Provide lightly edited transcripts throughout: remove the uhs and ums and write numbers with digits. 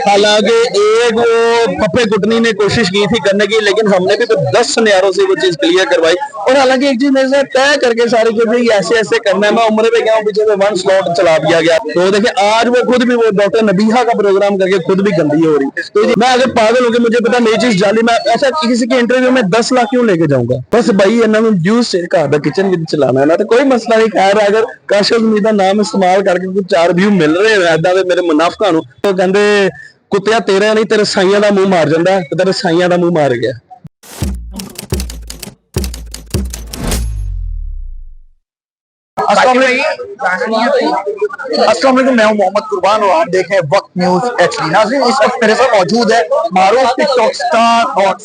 हालांकि एक वो पप्पे कुटनी ने कोशिश की थी करने की, लेकिन हमने भी तो 10 सिनेरियो से वो चीज क्लियर करवाई। और हालांकि एक चीज मेरे साथ तय करके सारी कि भाई ऐसे ऐसे करना है। मैं उम्र पे गया हूँ, पीछे से 1 स्लॉट चला दिया गया। तो देखिए आज वो खुद भी वो डॉक्टर नबीहा का प्रोग्राम करके खुद भी गंदी हो रही। तो मैं अगर पागल हो गया, मुझे पता मेरी चीज जाली, मैं ऐसा किसी के इंटरव्यू में 10 लाख क्यों लेके जाऊंगा। बस भाई इन्होंने जूस से घर का किचन भी चलाना है ना, तो कोई मसला नहीं। खैर अगर काशिफ ज़मीर का नाम इस्तेमाल करके कुछ 4 व्यू मिल रहे हैं ऐदा मेरे मुनाफिकां नूं, तो कहंदे कुत्तिया तेरा नहीं तेरे साइयां दा मुंह मार जांदा, ते तेरे साइयां दा मुंह मार गया। अस्सलाम वालेकुम, मैं हूं मोहम्मद कुर्बान और आप देख रहे हैं वक्त न्यूज एचडी। नाज़रीन, इस वक्त मेरे साथ मौजूद है मारूफ टिकटॉक स्टार और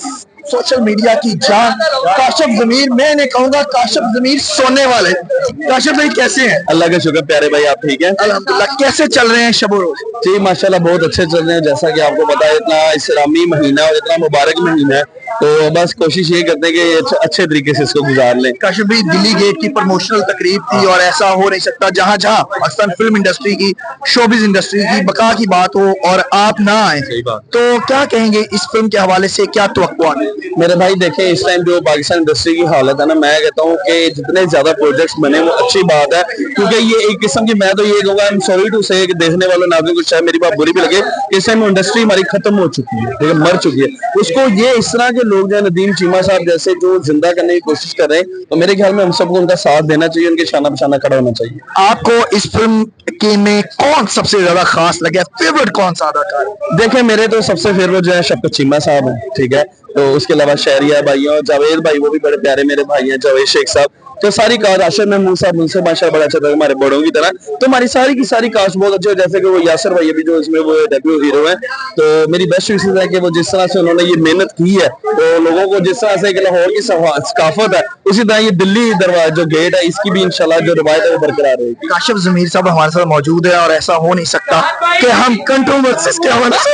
सोशल मीडिया की जान काशिफ ज़मीर। मैं नहीं कहूंगा काशिफ ज़मीर सोने वाले। काशिफ भाई कैसे हैं? अल्लाह का शुक्र प्यारे भाई, आप ठीक हैं? अल्हम्दुलिल्लाह। कैसे चल रहे हैं शब रोज? जी माशाल्लाह बहुत अच्छे चल रहे हैं। जैसा कि आपको पता है इतना इस्लामी महीना और इतना मुबारक महीना है, तो बस कोशिश ये करते हैं कि अच्छे तरीके से इसको गुजार लें। काशिफ भाई, दिल्ली गेट की प्रमोशनल तकरीब थी और ऐसा हो नहीं सकता जहां जहां अक्सर फिल्म इंडस्ट्री की, शोबिज इंडस्ट्री की बका की बात हो और आप ना आए। सही बात। तो क्या कहेंगे इस फिल्म के हवाले से, क्या तवक्कुआत है? मेरे भाई देखें, इस टाइम जो पाकिस्तान इंडस्ट्री की हालत है ना, मैं कहता हूँ कि जितने ज्यादा प्रोजेक्ट्स बने वो अच्छी बात है, क्योंकि ये एक किस्म की, मैं तो ये कहूँगा, आई एम सॉरी टू से, देखने वालों नाज़रीन को शायद मेरी बात बुरी भी लगे, इस टाइम इंडस्ट्री हमारी खत्म हो चुकी है, ठीक है, मर चुकी है। उसको ये इस तरह के लोग जो नदीम चीमा साहब जैसे जो जिंदा करने की कोशिश कर रहे हैं, तो मेरे ख्याल में हम सबको उनका साथ देना चाहिए, उनके शाना बशाना खड़ा होना चाहिए। आपको इस फिल्म के में कौन सबसे ज्यादा खास लगे, फेवरेट कौन सा अदाकार? देखें मेरे तो सबसे फेवरेट जो है शफकत चीमा साहब हैं, ठीक है, तो उसके अलावा शहरिया भाई और जावेद भाई, वो भी बड़े प्यारे मेरे भाई हैं, जावेद शेख साहब, तो सारी कास्ट, आशिर महमूद साहब उनसे माशाल्लाह बड़ा अच्छा था हमारे बड़ों की तरह, तो हमारी सारी की सारी कास्ट बहुत अच्छी है। जैसे कि वो यासर भाई अभी जो इसमें वो डेब्यू हीरो है, तो मेरी बेस्ट विशेष है कि वो जिस तरह से उन्होंने ये मेहनत की है, तो लोगों को जिस तरह से लाहौर की सकाफत है, उसी तरह ये दिल्ली दरवाजा जो गेट है इसकी भी इंशाल्लाह जो रवायत है वो बरकरार रहेगी। काशिफ ज़मीर साहब हमारे साथ मौजूद है और ऐसा हो नहीं सकता कि हम कंट्रोवर्सीज के हवाले से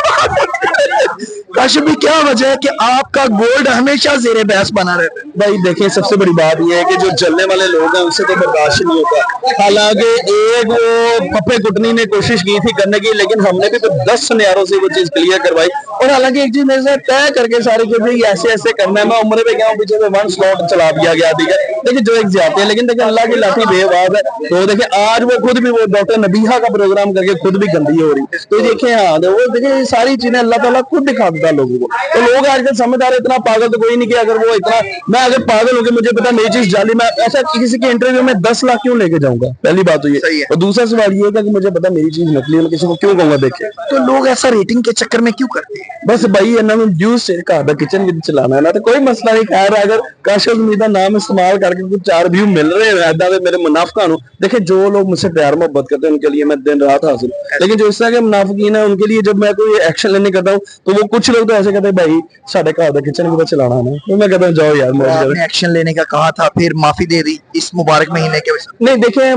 काशिफ भी, क्या वजह है कि आपका गोल्ड हमेशा ज़ेरे बहस बना रहता है? भाई देखिए सबसे बड़ी बात यह है कि जो जलने वाले लोग हैं उनसे तो बर्दाश्त नहीं होता। हालांकि एक वो पप्पे कुटनी ने कोशिश की थी करने की, लेकिन हमने भी तो 10 सिनेरियो से वो चीज क्लियर करवाई। और हालांकि एक चीज मेरे साथ तय करके सारी कि भाई ऐसे ऐसे करना है। मैं उम्र पे गया हूँ, पीछे से 1 स्लॉट चला दिया गया, ठीक है, लेकिन जो एक ज्यादा है, लेकिन देखिए अल्लाह की लाठी बेवाद है। तो देखिए आज वो खुद भी वो डॉक्टर नबीहा का प्रोग्राम करके खुद भी गंदी हो रही। तो देखिए हाँ, वो देखिए सारी चीजें अल्लाह ताला खुद दिखा देता है लोगों को। तो लोग आजकल समझदार, इतना पागल तो कोई नहीं कि अगर वो इतना, मैं अगर पागल हो गया, मुझे पता मेरी चीज जाली, मैं ऐसा किसी के इंटरव्यू में 10 लाख क्यों लेके जाऊंगा। पहली बात तो ये, और दूसरा सवाल ये है कि मुझे पता मेरी चीज नकली है, मैं किसी को क्यों कहूंगा। देखे तो लोग ऐसा रेटिंग के चक्कर में क्यों करते हैं? बस भाई इन्होंने जूस से घर का किचन भी चलाना है ना, तो कोई मसला नहीं। खैर अगर काशिफ ज़मीर का नाम इस्तेमाल करके कुछ 4 व्यू मिल रहे हैं ऐदा मेरे मुनाफिकां नूं, देखे जो लोग मुझसे प्यार मोहब्बत करते हैं उनके लिए मैं दिन रात हाजिर, लेकिन जो इस तरह के मुनाफिकीन है उनके लिए जब मैं कोई एक्शन लेने करता हूँ, तो वो कुछ लोग तो ऐसे कहते हैं भाई साढ़े घर का किचन भी तो चलाना है ना, तो मैं कहता हूँ जाओ यार मौज करो। आपने एक्शन लेने का कहा था, फिर माफी दे दी इस मुबारक महीने के वजह? नहीं देखे,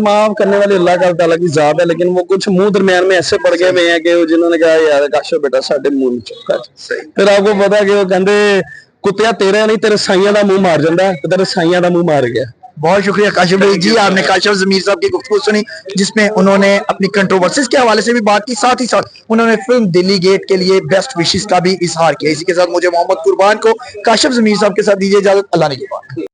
माफ करने वाले अल्लाह का ताला की जात है, लेकिन वो कुछ मुंह दरमियान में ऐसे पड़ गए हुए हैं कि जिन्होंने कहा यार काशिफ बेटा साढ़े मुंह में चुप कर। फिर आपको पता कि वो कहते कुत्तिया तेरा नहीं तेरे साइयां दा मुंह मार जांदा, ते तेरे साइयां दा मुंह मार गया। बहुत शुक्रिया काशिफ भाई जी, आपने काशिफ ज़मीर साहब की गुफ्तगू सुनी जिसमें उन्होंने अपनी कंट्रोवर्सीज के हवाले से भी बात की, साथ ही साथ उन्होंने फिल्म दिल्ली गेट के लिए बेस्ट विशेस का भी इजहार किया। इसी के साथ मुझे मोहम्मद कुर्बान को काशिफ ज़मीर साहब के साथ दीजिए इजाजत। अल्लाह ने की बात।